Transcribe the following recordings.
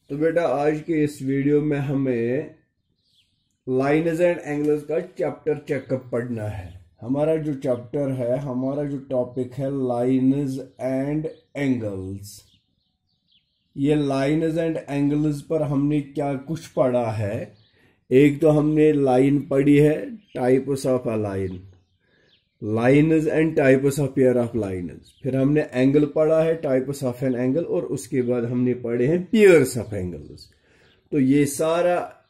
तो बेटा आज के इस वीडियो में हमें लाइन्स एंड एंगल्स का चैप्टर चेकअप पढ़ना है। हमारा जो चैप्टर है, हमारा जो टॉपिक है लाइन्स एंड एंगल्स। ये लाइन्स एंड एंगल्स पर हमने क्या कुछ पढ़ा है। एक तो हमने लाइन पढ़ी है, types of a line, lines and types of pair of lines. फिर हमने एंगल पढ़ा है, टाइप्स ऑफ एन एंगल, और उसके बाद हमने पढ़े हैं पेयर्स ऑफ एंगल्स। तो ये सारा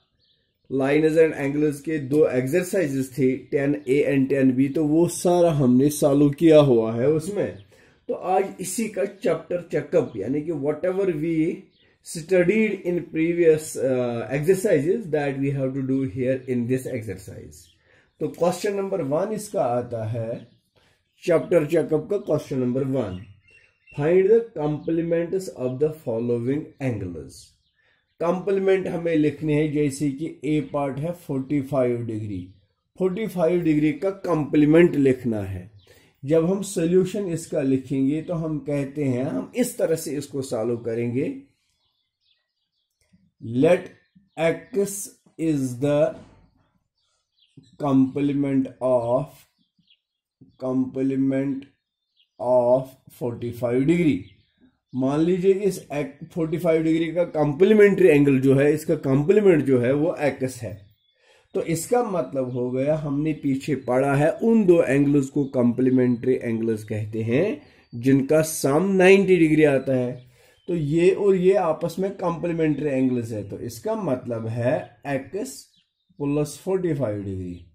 लाइन्स एंड एंगल्स के दो एक्सरसाइजेस थे, 10A एंड 10B, तो वो सारा हमने सॉल्व किया हुआ है उसमें। तो आज इसी का चैप्टर चेकअप, यानी कि whatever we studied in previous exercises that we have to do here in this exercise. तो क्वेश्चन नंबर 1 इसका आता है, चैप्टर चेकअप का question number 1, find the complements of the following angles. Complement हमें लिखने हैं, जैसे कि ए पार्ट है 45 डिग्री, 45 डिग्री का कंप्लीमेंट लिखना है। जब हम सोल्यूशन इसका लिखेंगे तो हम कहते हैं, हम इस तरह से इसको सॉल्व करेंगे, let x is the complement of 45 degree. मान लीजिए इस 45 डिग्री का कंप्लीमेंट्री एंगल जो है, इसका कंप्लीमेंट जो है वो एक्स है। तो इसका मतलब हो गया, हमने पीछे पढ़ा है, उन दो एंगल्स को कंप्लीमेंट्री एंगल्स कहते हैं जिनका सम 90 डिग्री आता है। तो ये और ये आपस में कंप्लीमेंट्री एंगल्स है। तो इसका मतलब है x plus 45 degree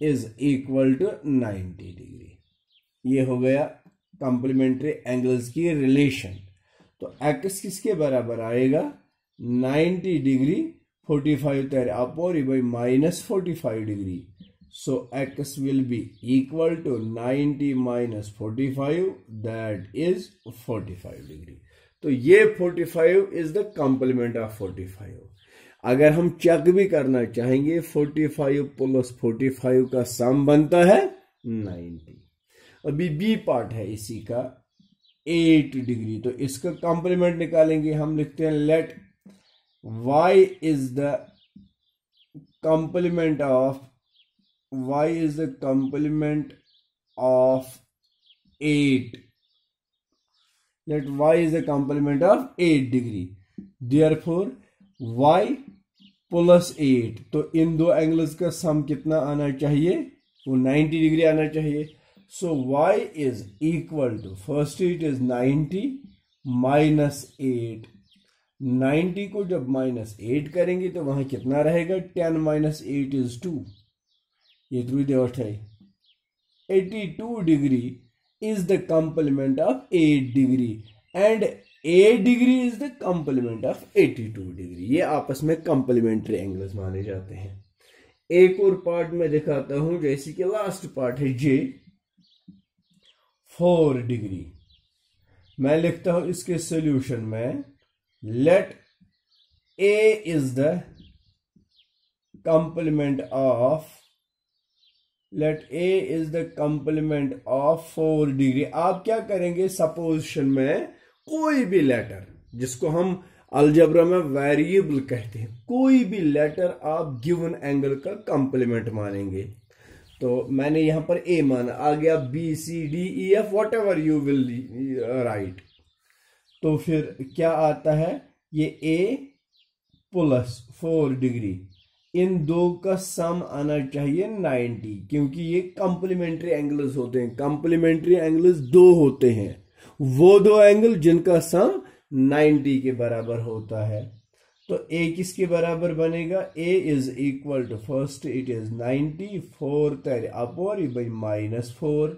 is equal to 90 degree. ये हो गया कंप्लीमेंट्री एंगल्स की रिलेशन। तो एक्स किसके बराबर आएगा, 90 डिग्री, 45 तेरे upon by minus 45 degree. So x will be equal to 90 minus 45, that is 45 degree. तो ये 45 इज द कंप्लीमेंट ऑफ 45। अगर हम चेक भी करना चाहेंगे, 45 प्लस 45 का सम बनता है 90। अभी बी पार्ट है इसी का 8 डिग्री, तो इसका कंप्लीमेंट निकालेंगे। हम लिखते हैं, let y is the complement of 8, let y is the complement of 8 degree, therefore y plus 8। तो इन दो एंगल्स का सम कितना आना चाहिए, वो 90 डिग्री आना चाहिए। So y is equal to, first it is 90 minus 8। 90 को जब माइनस 8 करेंगे तो वहां कितना रहेगा, 10 माइनस 8 इज 2। ये थ्रू देवट है, 82 degree is the complement of 8 degree and 8 degree is the complement of 82 degree. ये आपस में कंप्लीमेंट्री एंगल्स माने जाते हैं। एक और पार्ट में दिखाता हूं, जैसे कि लास्ट पार्ट है जे 4 डिग्री। मैं लिखता हूं इसके सॉल्यूशन में, let A is the complement of 4 degree. आप क्या करेंगे, सपोजिशन में कोई भी लेटर, जिसको हम अलजेब्रा में वेरिएबल कहते हैं, कोई भी लेटर आप गिवन एंगल का कंप्लीमेंट मानेंगे। तो मैंने यहां पर ए माना, आ गया B C D E F, whatever you will write. तो फिर क्या आता है, ये ए प्लस 4 डिग्री, इन दो का सम आना चाहिए 90, क्योंकि ये कंप्लीमेंट्री एंगल्स होते हैं। कंप्लीमेंट्री एंगल्स दो होते हैं, वो दो एंगल जिनका सम 90 के बराबर होता है। तो a किसके बराबर बनेगा, a is equal to, first it is 90, 4 तेरे अपॉन बाई माइनस 4।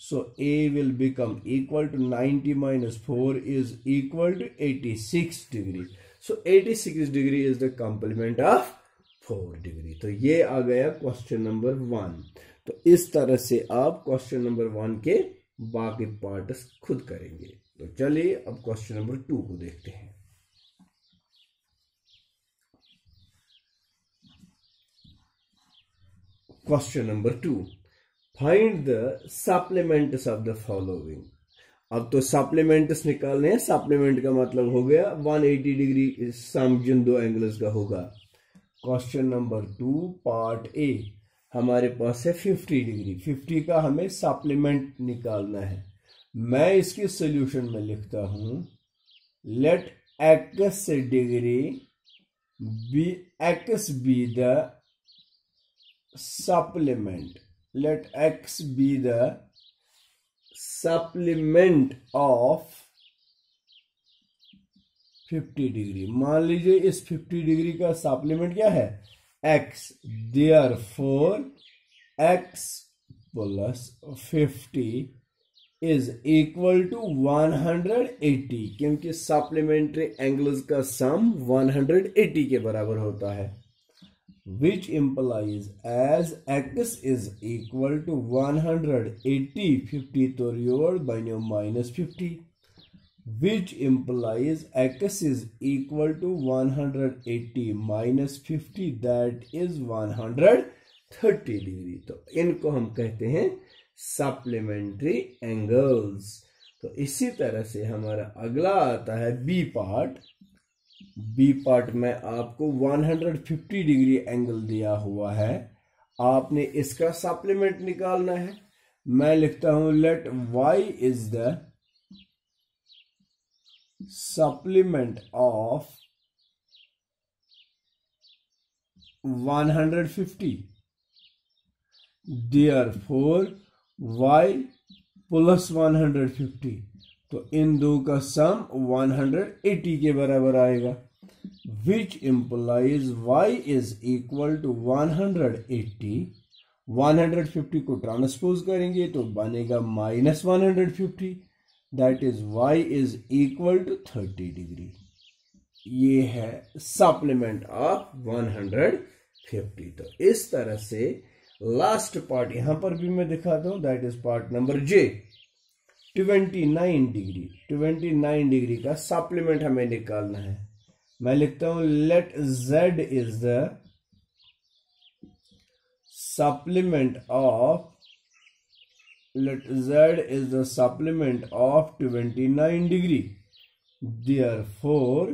सो a will become equal to 90 minus 4 is equal to 86 degree. So 86 degree is the complement of 4 degree. तो ये आ गया क्वेश्चन नंबर 1। तो इस तरह से आप क्वेश्चन नंबर 1 के बाकी पार्ट्स खुद करेंगे। तो चलिए अब क्वेश्चन नंबर 2 को देखते हैं। Question number 2, find the supplements of the following. अब तो सप्लीमेंट्स निकालने हैं। सप्लीमेंट का मतलब हो गया 180 डिग्री सम जिन दो एंगल्स का होगा। क्वेश्चन नंबर 2 पार्ट ए, हमारे पास है 50 डिग्री। 50 का हमें सप्लीमेंट निकालना है। मैं इसके सोल्यूशन में लिखता हूं let x degree be x be the supplement, let x be the supplement of 50 degree. मान लीजिए इस 50 डिग्री का सप्लीमेंट क्या है, x, therefore x plus 50 is equal to 180, क्योंकि सप्लीमेंट्री एंगल्स का सम 180 के बराबर होता है। which implies as x is equal to 180, 50 तो revered बाइनो -50, which implies x is equal to 180 minus 50, that is 130 degree. तो इनको हम कहते हैं सप्लीमेंट्री एंगल्स। तो इसी तरह से हमारा अगला आता है बी पार्ट। बी पार्ट में आपको 150 डिग्री एंगल दिया हुआ है, आपने इसका सप्लीमेंट निकालना है। मैं लिखता हूं let y is the supplement of 150, therefore y plus 150, तो इन दो का सम 180 के बराबर आएगा। Which implies y is equal to 180, 150 को ट्रांसपोज करेंगे तो बनेगा -150, that is y is equal to 30 degree. ये है सप्लीमेंट ऑफ 150। तो इस तरह से लास्ट पार्ट यहां पर भी मैं दिखाता हूं, that is part number J. 29 degree, 29 degree का सप्लीमेंट हमें निकालना है। मैं लिखता हूं let z is the supplement of, let z is the supplement of 29 degree, therefore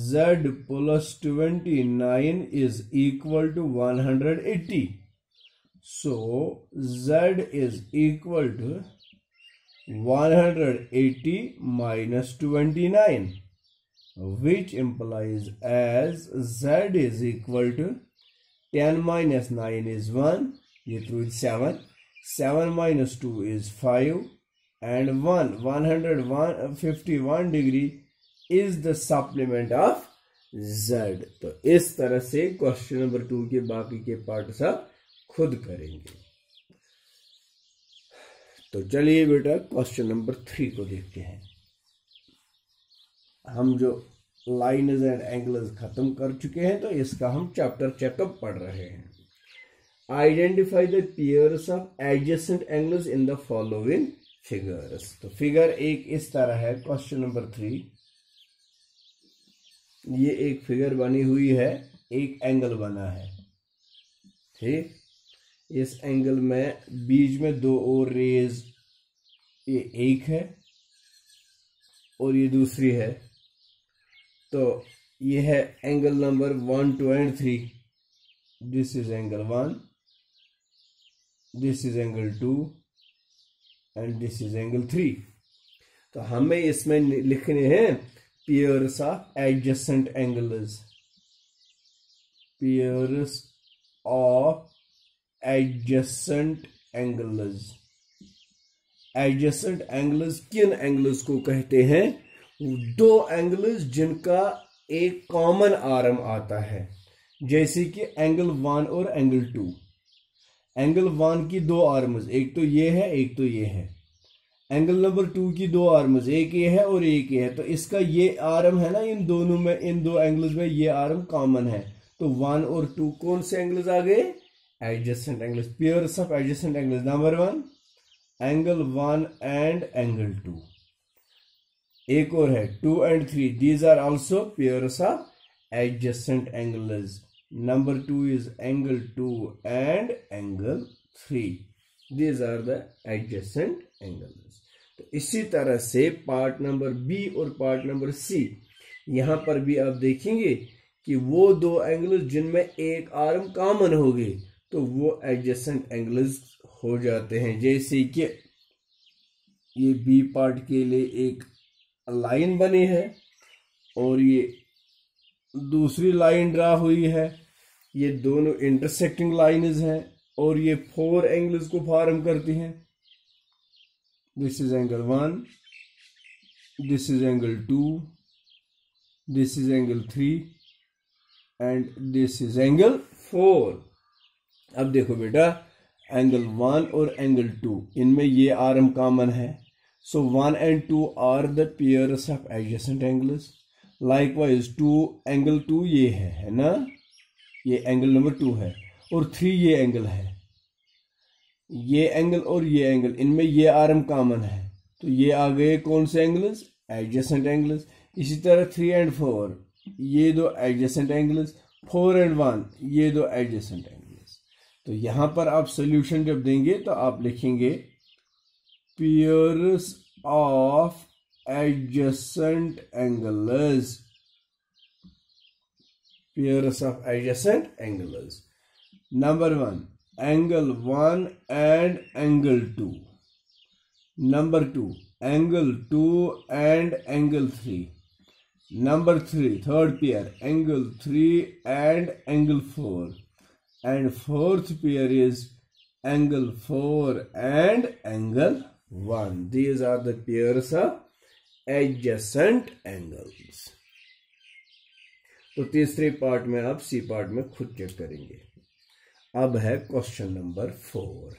z plus 29 is equal to 180, so z is equal to 180 minus 29, which implies as z is equal to 10 minus 9 is 1, ये through 7, 7 minus 2 is 5, and 151 degree is the supplement of z। तो इस तरह से question number 2 के बाकी के part सब खुद करेंगे। तो चलिए बेटा क्वेश्चन नंबर 3 को देखते हैं। हम जो लाइन्स एंड एंगल्स खत्म कर चुके हैं, तो इसका हम चैप्टर चेकअप पढ़ रहे हैं। Identify the pairs of adjacent angles in the following figures. तो फिगर एक इस तरह है, क्वेश्चन नंबर 3। ये एक फिगर बनी हुई है, एक एंगल बना है, ठीक। इस एंगल में बीच में दो और रेज, ये एक है और ये दूसरी है। तो ये है angle number 1, 2 and 3। This is angle 1, this is angle 2 and this is angle 3। तो हमें इसमें लिखने हैं pairs of adjacent angles, pairs of adjacent angles. Adjacent angles किन एंगल्स को कहते हैं? दो एंगल्स जिनका एक कॉमन आर्म आता है, जैसे कि एंगल 1 और एंगल 2। एंगल 1 की दो आर्म्स, एक तो ये है एक तो ये है। एंगल नंबर 2 की दो आर्म्स, एक ये है और एक ये है। तो इसका ये आर्म है ना, इन दोनों में, इन दो एंगल्स में ये आर्म कॉमन है। तो 1 और 2 कौन से एंगल्स आ गए? Adjacent angles. Pairs of adjacent angles, number 1 angle 1 and angle 2। एक और है 2 and 3, these are also pairs of adjacent angles. Number 2 is angle 2 and angle 3. These are the adjacent angles. तो इसी तरह से पार्ट नंबर बी और part number C, यहां पर भी आप देखेंगे कि वो दो एंगल्स जिनमें एक आर्म कॉमन होगी तो वो एडजेसेंट एंगल्स हो जाते हैं। जैसे कि ये बी पार्ट के लिए एक लाइन बनी है और ये दूसरी लाइन ड्रा हुई है, ये दोनों इंटरसेक्टिंग लाइन्स हैं और ये 4 एंगल्स को फॉर्म करती हैं। This is angle 1, this is angle 2, this is angle 3 and this is angle 4। अब देखो बेटा, एंगल 1 और एंगल 2 इनमें ये आर्म कॉमन है, so 1 and 2 are the pairs of adjacent angles. Likewise angle 2 ये है ना, ये एंगल नंबर 2 है और 3 ये एंगल है। ये एंगल और ये एंगल इनमें ये आर्म कॉमन है, तो ये आ गए कौन से एंगल्स? Adjacent angles. इसी तरह 3 and 4 ये दो एडजेसेंट एंगल्स, 4 and 1 ये दो एडजेसेंट एंगल्स। तो यहां पर आप सोल्यूशन जब देंगे तो आप लिखेंगे pairs of adjacent angles, pairs of adjacent angles. Number 1, angle 1 and angle 2. Number 2, angle 2 and angle 3. Number 3, third pair, angle 3 and angle 4. And fourth pair is angle 4 and angle 1. These are the pairs of adjacent angles. तो तीसरे part में आप C part में खुद check करेंगे। अब है question number 4।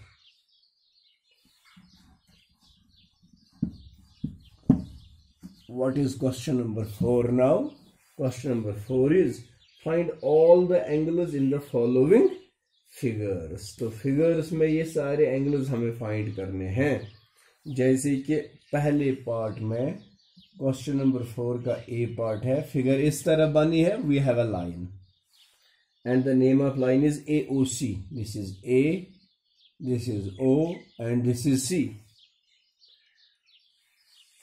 What is question number 4 now? Question number 4 is find all the angles in the following figures. तो फिगर्स में ये सारे एंगल्स हमें फाइंड करने हैं। जैसे कि पहले पार्ट में क्वेश्चन नंबर 4 का ए पार्ट है, फिगर इस तरह बनी है, we have a line and the name of line is AOC। This is A, this is O and this is C।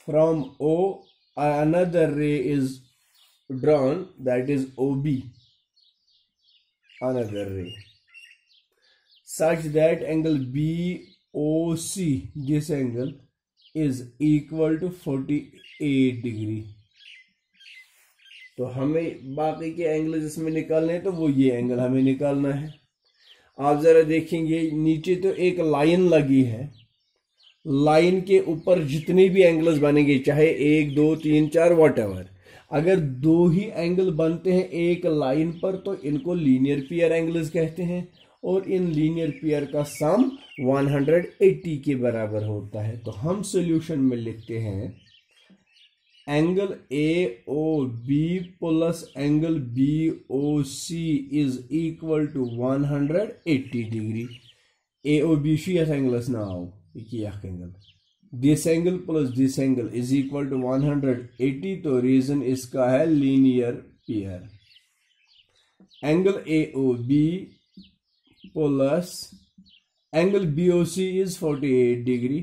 From O another ray is drawn, that is OB, another ray, such that angle BOC, this angle is equal to 48 degree. तो हमें बाकी के angle जिसमें निकालने हैं तो वो ये एंगल हमें निकालना है। आप जरा देखेंगे नीचे तो एक लाइन लगी है, लाइन के ऊपर जितने भी एंगल्स बनेंगे चाहे 1 2 3 4 व्हाटएवर, अगर दो ही एंगल बनते हैं एक लाइन पर तो इनको लीनियर पेयर एंगल्स कहते हैं और इन लीनियर पेयर का सम 180 के बराबर होता है। तो हम सॉल्यूशन में लिखते हैं angle AOB plus angle BOC is equal to 180 degree. AOB angles now angle, this angle plus this angle is equal to 180, तो रीजन इसका है linear pair. Angle AOB plus angle BOC is 48 degree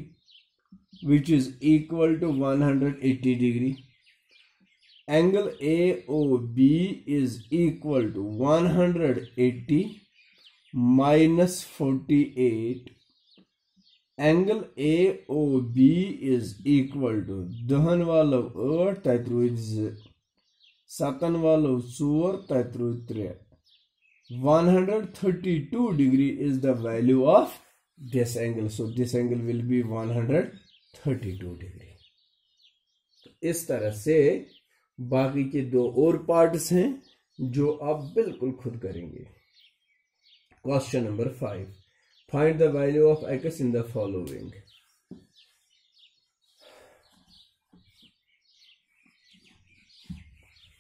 which is equal to 180 degree. Angle AOB is equal to 180 minus 48. Angle AOB is equal to दहन वालों 8 तत्रुज सतन वालों 4 तत्रुज 3। 132 degree is the value of this angle, so this angle will be 132 degree। इस तरह से बाकी के दो और पार्ट्स हैं जो आप बिल्कुल खुद करेंगे। Question number 5, find the value of x in the following.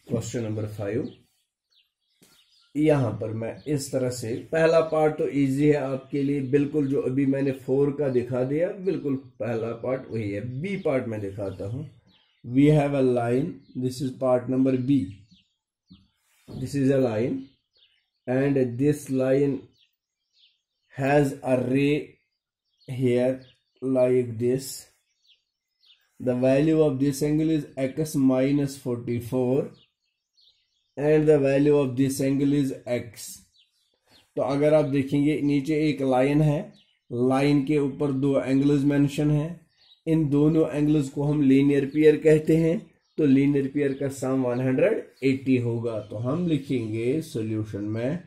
Question number 5, यहां पर मैं इस तरह से, पहला पार्ट तो इजी है आपके लिए बिल्कुल, जो अभी मैंने 4 का दिखा दिया बिल्कुल पहला पार्ट वही है। बी पार्ट में दिखाता हूं। We have a line, this is part number B, this is a line and this line has a ray here like this the value of this angle is x minus 44 and the value of this angle is x. तो अगर आप देखेंगे नीचे एक line है, line के ऊपर दो एंगल्स मेंशन है, इन दोनों एंगल्स को हम लीनियर पेयर कहते हैं, तो लीनियर पेयर का सम 180 होगा। तो हम लिखेंगे सॉल्यूशन में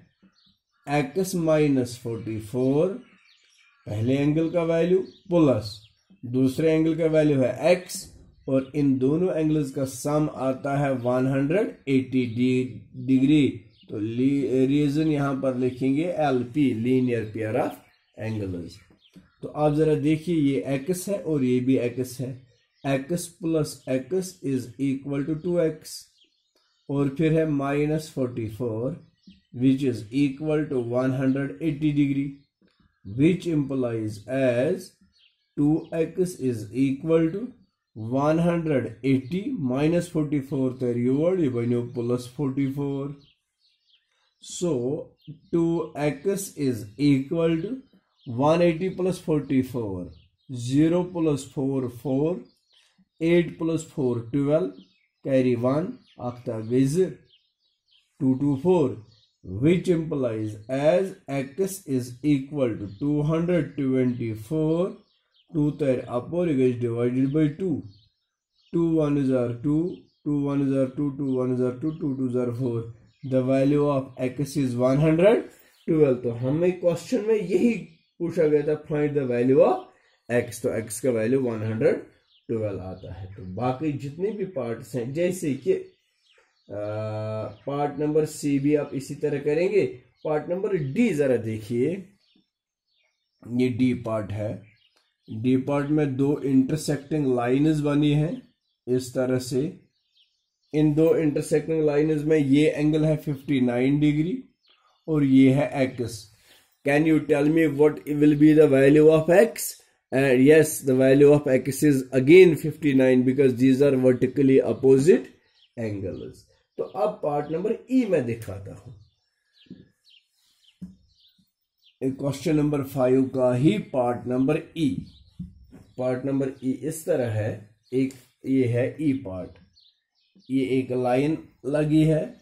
x माइनस 44 पहले एंगल का वैल्यू प्लस दूसरे एंगल का वैल्यू है x और इन दोनों एंगल्स का सम आता है 180 डिग्री। तो रीजन यहां पर लिखेंगे LP linear pair of angles. तो आप जरा देखिए ये x है और ये भी x है, x plus x is equal to 2x और फिर है minus 44 which is equal to 180 degree which implies as 2x is equal to 180 minus 44 तर ये बनो plus 44। So 2x is equal to 180 plus 44, 0 plus 4 4, 8 plus 4 12, carry 1 after visit 2 to 4, which implies as x is equal to 224, 2 there upper is divided by 2, 2 1 is are 2, 2 1 is are 2, 2 1 is are 2, 2 2 is are 4, the value of x is 112। तो हमें question में यही पूछा गया था, find the value of x, तो x का value 112 आता है। तो बाकी जितने भी पार्ट्स हैं जैसे कि पार्ट नंबर सी भी आप इसी तरह करेंगे। पार्ट नंबर डी जरा देखिए, ये डी पार्ट है, डी पार्ट में दो इंटरसेक्टिंग लाइन्स बनी है इस तरह से। इन दो इंटरसेक्टिंग लाइन्स में ये एंगल है 59 डिग्री और ये है x। Can you tell me what will be the value of x? And yes, the value of x is again 59 because these are vertically opposite angles. तो अब पार्ट नंबर ई में दिखाता हूं, क्वेश्चन नंबर 5 का ही part number E. Part number E इस तरह है, एक ये है ई पार्ट, ये एक लाइन लगी है,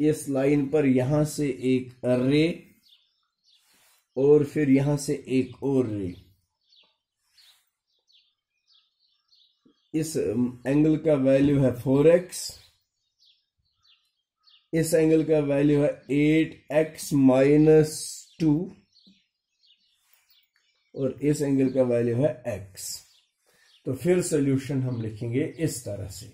इस लाइन पर यहां से एक रे और फिर यहां से एक और रे। इस एंगल का वैल्यू है 4x, इस एंगल का वैल्यू है 8x माइनस 2 और इस एंगल का वैल्यू है x। तो फिर सॉल्यूशन हम लिखेंगे इस तरह से।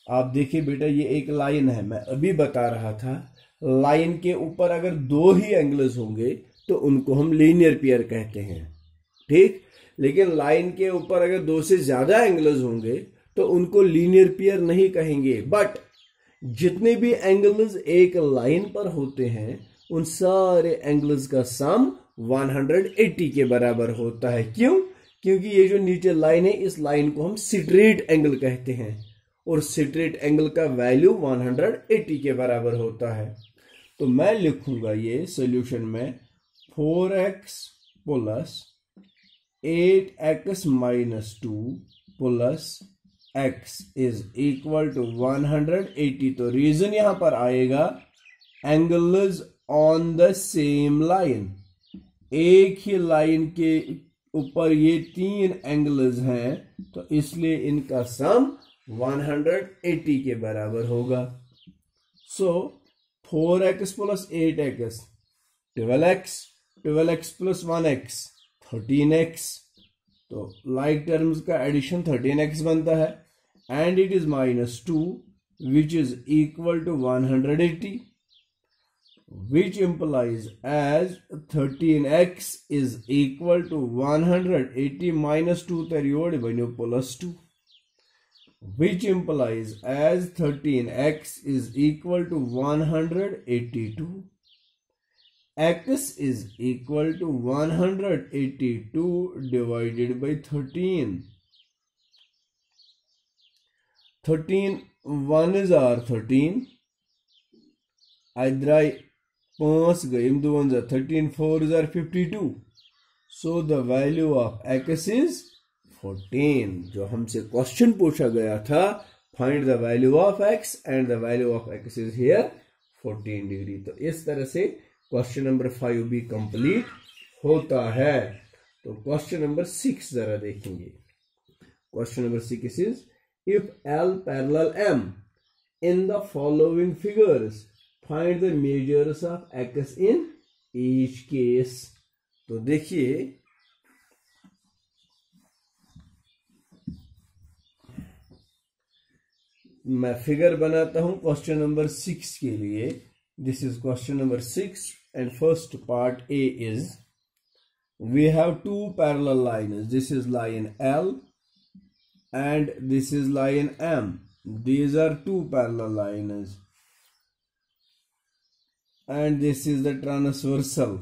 आप देखिए बेटा, ये एक लाइन है, मैं अभी बता रहा था लाइन के ऊपर अगर दो ही एंगल्स होंगे तो उनको हम लीनियर पेयर कहते हैं, ठीक। लेकिन लाइन के ऊपर अगर दो से ज्यादा एंगल्स होंगे तो उनको लीनियर पेयर नहीं कहेंगे। बट जितने भी एंगल्स एक लाइन पर होते हैं उन सारे एंगल्स का सम 180 के बराबर होता है। क्यों? क्योंकि ये जो नीचे लाइन है, इस लाइन को हम स्ट्रेट एंगल कहते हैं और स्ट्रेट एंगल का वैल्यू 180 के बराबर होता है। तो मैं लिखूंगा ये सॉल्यूशन में 4x plus 8x minus 2 plus x is equal to 180। तो रीजन यहां पर आएगा angles on the same line, एक ही लाइन के ऊपर ये तीन एंगल्स हैं तो इसलिए इनका सम 180 के बराबर होगा। सो 4x plus 8x 12x, 12x plus 1x 13x। तो लाइक टर्म्स का एडिशन 13x बनता है and it is minus 2 which is equal to 180 which implies as 13x is equal to 180 minus 2 teriod bano plus 2, which implies as 13x is equal to 182, x is equal to 182 divided by 13, 13 1 is r 13 idra 5 गए 2 1 13 4 is 52, so the value of x is 14। जो हमसे question पूछा गया था, find the value of x and the value of x is here 14 degree. तो इस तरह से क्वेश्चन नंबर 5 भी कंप्लीट होता है। तो क्वेश्चन नंबर 6 जरा देखेंगे। Question number 6 is if L parallel M in the following figures find the measures of x in each case. तो देखिए, मैं फिगर बनाता हूं क्वेश्चन नंबर 6 के लिए। This is question number 6 and first part A is we have two parallel lines. This is line L and this is line M. These are two parallel lines and this is the transversal.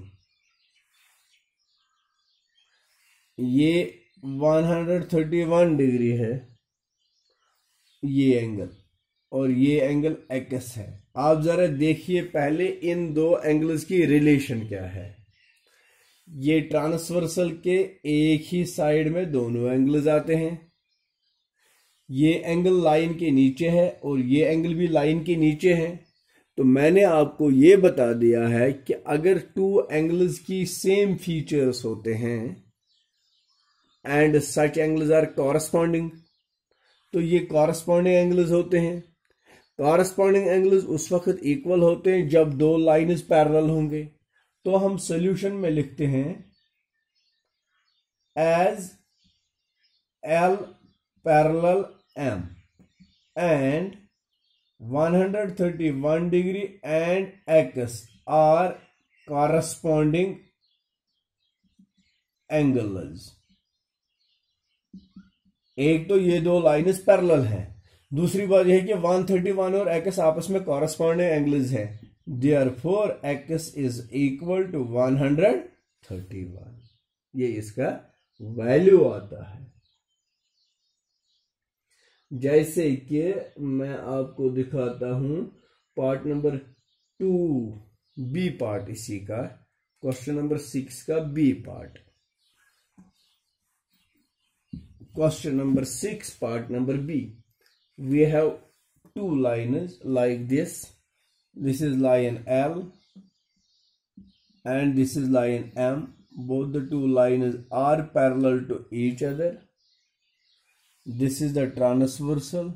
ये 131 degree है ये angle, और ये angle x है। आप जरा देखिए पहले इन दो एंगल्स की रिलेशन क्या है। ये ट्रांसवर्सल के एक ही साइड में दोनों एंगल्स आते हैं। ये एंगल लाइन के नीचे है और ये एंगल भी लाइन के नीचे है। तो मैंने आपको ये बता दिया है कि अगर टू एंगल्स की सेम फीचर्स होते हैं and such angles are corresponding, तो ये कॉरस्पॉन्डिंग एंगल्स होते हैं। कॉरस्पॉन्डिंग एंगल्स उस वक्त इक्वल होते हैं जब दो लाइन्स पैरेलल होंगे। तो हम सॉल्यूशन में लिखते हैं as L parallel M and 131 degree and X are corresponding angles. एक तो ये दो लाइन्स पैरेलल हैं, दूसरी बात यह है कि 131 और X आपस में कॉरस्पॉन्डिंग एंगल्स हैं। Therefore x is equal to 131। ये इसका वैल्यू आता है। जैसे कि मैं आपको दिखाता हूं पार्ट नंबर 2 बी पार्ट इसी का, क्वेश्चन नंबर 6 का B part. Question number 6 part number B, we have two lines like this. This is line L and this is line M. Both the two lines are parallel to each other. This is the transversal.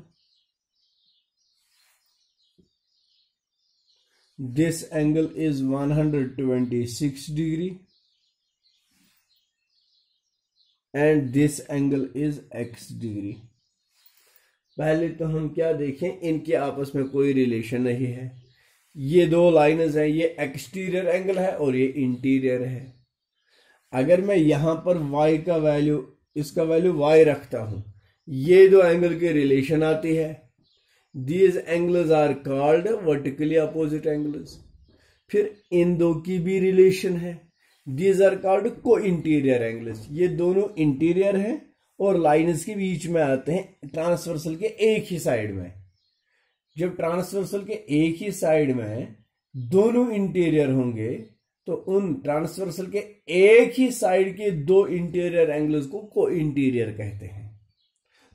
This angle is 126 degree and this angle is x degree. पहले तो हम क्या देखें, इनके आपस में कोई relation नहीं है। ये दो लाइन्स हैं, ये एक्सटीरियर एंगल है और ये इंटीरियर है। अगर मैं यहां पर y का वैल्यू, इसका वैल्यू y रखता हूं, ये दो एंगल की रिलेशन आती है। These angles are called vertically opposite angles. फिर इन दो की भी रिलेशन है, these are called co interior angles. ये दोनों इंटीरियर हैं और लाइन्स के बीच में आते हैं ट्रांसवर्सल के एक ही साइड में। जब ट्रांसवर्सल के एक ही साइड में दोनों इंटीरियर होंगे तो उन ट्रांसवर्सल के एक ही साइड के दो इंटीरियर एंगल्स को को इंटीरियर कहते हैं।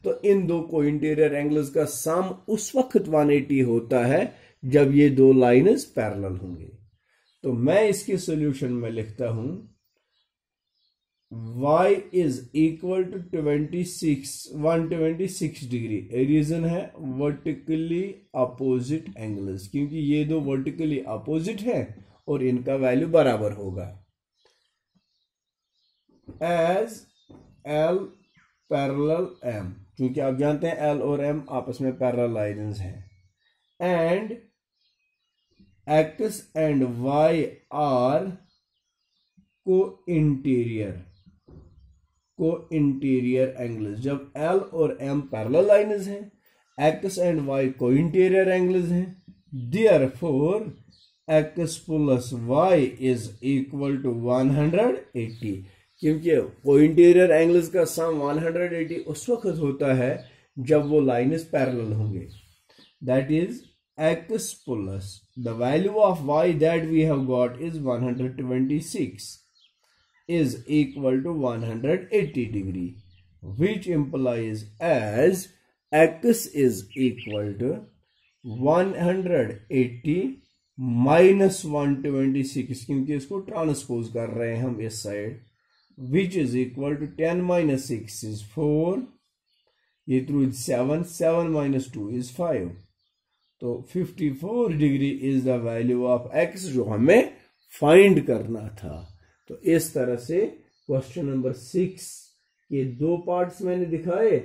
तो इन दो को इंटीरियर एंगल्स का सम उस वक्त 180 होता है जब ये दो लाइन्स पैरेलल होंगे। तो मैं इसके सॉल्यूशन में लिखता हूं y is equal to 126 degree. Reason है वर्टिकली अपोजिट एंगल्स, क्योंकि ये दो वर्टिकली अपोजिट है और इनका वैल्यू बराबर होगा। एज L पैरेलल M, क्योंकि आप जानते हैं L और M आपस में पैरेलल लाइन्स हैं, and X and Y are co interior angles. जब L और M पैरेलल लाइन्स हैं, X and Y co interior angles हैं, therefore X plus Y is equal to 180। क्योंकि को इंटीरियर एंगल्स का सम 180 उस वक्त होता है जब वो लाइन्स पैरेलल होंगे। That is X plus the value of Y that we have got is 126 is equal to 180 degree. which implies as x is equal to 180 minus 126, क्योंकि इसको ट्रांसपोज कर रहे हैं हम इस side, which is equal to 10 minus 6 is 4, ये through 7, 7 minus 2 is 5, तो 54 degree is the value of x जो हमें फाइंड करना था। तो इस तरह से क्वेश्चन नंबर 6 के 2 पार्ट्स मैंने दिखाए।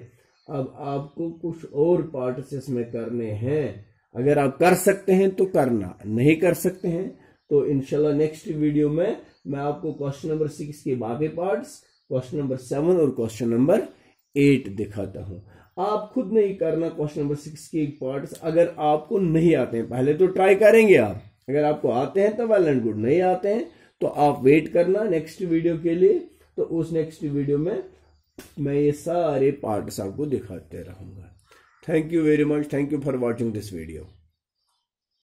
अब आपको कुछ और पार्ट्स इसमें करने हैं। अगर आप कर सकते हैं तो करना, नहीं कर सकते हैं तो इंशाल्लाह नेक्स्ट वीडियो में मैं आपको क्वेश्चन नंबर 6 के बाकी पार्ट्स, क्वेश्चन नंबर 7 और क्वेश्चन नंबर 8 दिखाता हूं। आप खुद नहीं करना क्वेश्चन नंबर 6 के पार्ट्स, अगर आपको नहीं आते हैं। पहले तो ट्राई करेंगे आप, अगर आपको आते हैं तो वेल एंड गुड, नहीं आते हैं तो आप वेट करना नेक्स्ट वीडियो के लिए। तो उस नेक्स्ट वीडियो में मैं ये सारे पार्ट्स आपको दिखाते रहूंगा। Thank you very much, thank you for watching this video.